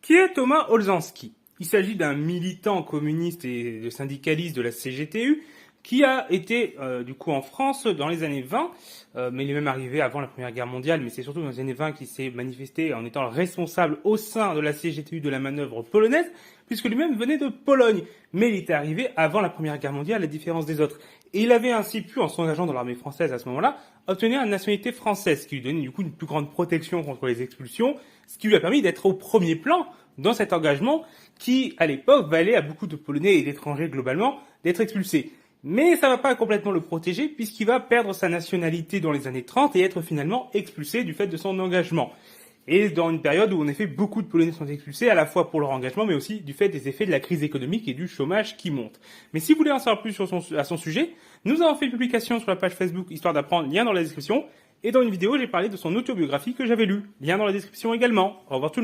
Qui est Thomas Olzanski? Il s'agit d'un militant communiste et de syndicaliste de la CGTU qui a été du coup en France dans les années 20, mais il est même arrivé avant la Première Guerre mondiale, mais c'est surtout dans les années 20 qu'il s'est manifesté en étant le responsable au sein de la CGTU de la manœuvre polonaise, puisque lui-même venait de Pologne, mais il était arrivé avant la Première Guerre mondiale, à la différence des autres. Et il avait ainsi pu, en s'engageant dans l'armée française à ce moment-là, obtenir une nationalité française, ce qui lui donnait du coup une plus grande protection contre les expulsions, ce qui lui a permis d'être au premier plan dans cet engagement qui, à l'époque, valait à beaucoup de Polonais et d'étrangers globalement d'être expulsés. Mais ça ne va pas complètement le protéger puisqu'il va perdre sa nationalité dans les années 30 et être finalement expulsé du fait de son engagement. Et dans une période où en effet beaucoup de Polonais sont expulsés, à la fois pour leur engagement, mais aussi du fait des effets de la crise économique et du chômage qui monte. Mais si vous voulez en savoir plus à son sujet, nous avons fait une publication sur la page Facebook Histoire d'apprendre, lien dans la description, et dans une vidéo j'ai parlé de son autobiographie que j'avais lue, lien dans la description également. Au revoir tout le monde.